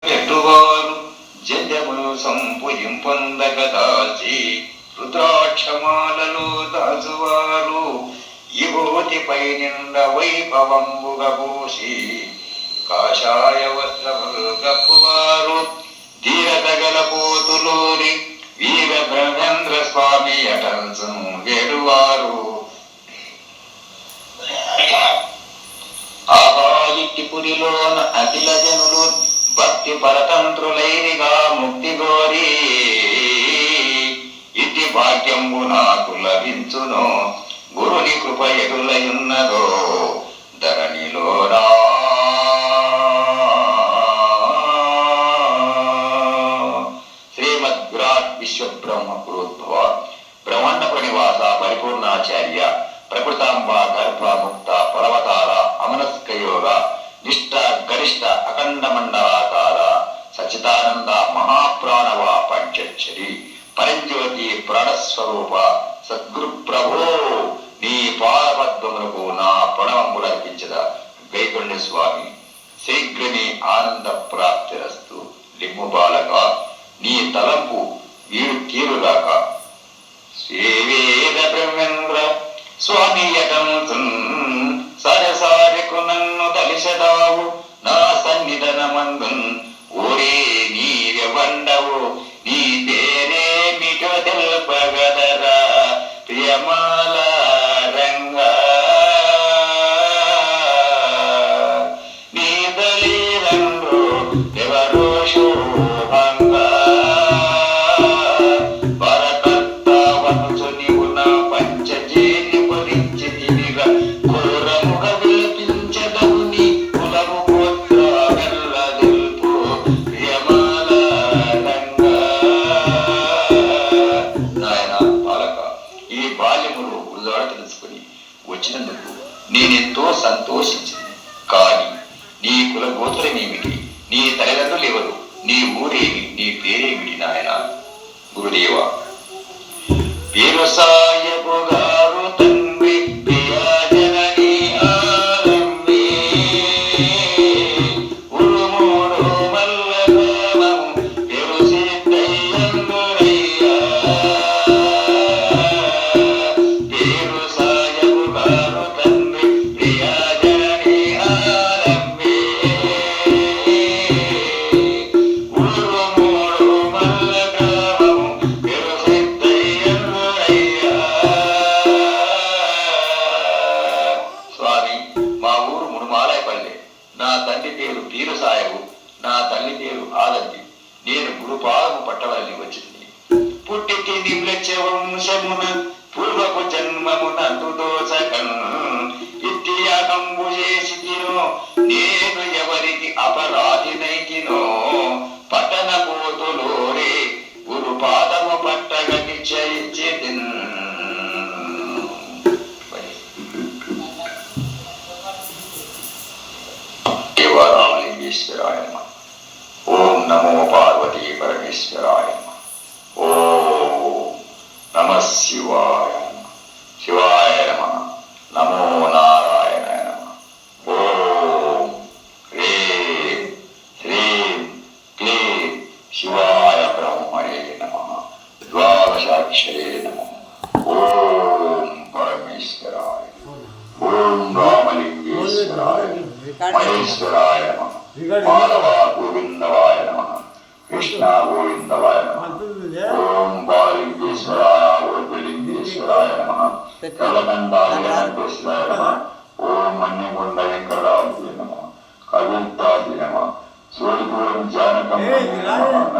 ఎట్టువారు జంజములు సంపుయింపొందగదాల్చి రుద్రాక్షమాలలో దాచువారు యువతిపై నిండ వైభవంబుగ పూసి కాషాయ వస్త్రములు కప్పువారు ధీరతగల పోతులూరి వీర బ్రహ్మేంద్ర స్వామి అటల్సం వేడువారు. ఆహాయిపురిలోన అఖిల జనులు భక్తి పరతంత్రులైరిగా ముక్తి గోరి ఇతి భాగ్యంబు నాకు లభించును గురుని కృప ఎగులయున్నదో ధరణిలోనా. శ్రీమద్విరాట్ విశ్వబ్రహ్మపురోద్భవ బ్రహ్మాండ ప్రణివాస పరిపూర్ణాచార్య ప్రకృతాంబ గర్భ ముక్త పర్వతాల అమనస్కయోగ నిష్ట గరిష్ట అఖండ మండలాకార సచిదానంద మహాప్రాణవ పంచక్షరి పరంజ్యోతి ప్రాణస్వరూప సద్గురు ప్రభో నీ పాదపద్మములకు నా ప్రణవములు అర్పించద గైకొండ స్వామి. శీఘ్రమే ఆనంద ప్రాప్తిరస్తు. లిమ్ము బాలక నీ తలంపు వీడు తీరుగాక. శ్రీవేద బ్రహ్మేంద్ర స్వామి యటంతున్ సరసారికు నన్ను తలిసదావు నా సన్నిధనమందున్ ఓరే నీవెవండవు నీ పేరేమిటో తెలుపగదరా ప్రియమాల రంగా. నీ తల్లిదండ్రు ఎవరో శోభంగా వచ్చినందుకు నేనెంతో సంతోషించింది. కానీ నీ కుల గోత్రమేమిటి, నీ తల్లిదండ్రులు ఎవరు, నీ ఊరేమి, నీ పేరేమిటి నాయన? గురుదేవా, పేరు సాయపు గారు తండ్రి ప్రియాజనని ఆరంభి ఉరుమూడు మల్ల గ్రామము పేరు సిద్ధయ్యందురయ్యా. నా తండ్రి పేరు పీరు సాయబు, నా తల్లి పేరు ఆదంతి. నేను గురుపాదము పట్టవల్లి వచ్చింది. పుట్టికి నిమ్లెచ్చ వంశమున పూర్వపు జన్మమున తుదోసకన్ ఇట్టి యాగంబు చేసి తినో నేను ఎవరికి అపరాధినైతినో పట్టణ పోతులోరే గురుపాదము పట్టగతి చైచితిన్. ఈశ్వరాయ నమః. ఓం నమో పార్వతీ పరమేశ్వరాయ నమః. ఓం నమః శివాయ నమః. శివాయ నమః. నమో నారాయణాయ నమః. ఓం హ్రీం శ్రీం క్లీం శివాయ బ్రహ్మణే నమః. ద్వాదశాక్షరే నమః. ఓం పరమేశ్వరాయ. ఓం రామలింగేశ్వరాయ మహేశ్వరాయ నమః. మాధవ గోవిందవాయ నమః. కృష్ణ గోవిందవాయ నమః. ఓం బాలింగేశ్వరాయ ఓర్లింగేశ్వరాయ నమః. కలకండాలింగేశ్వరాయ నమః. ఓం మన్యకొండ వెంకటాద్రి నమః. కవితాద్రి నమః. సూర్యపురం జానకం నమః.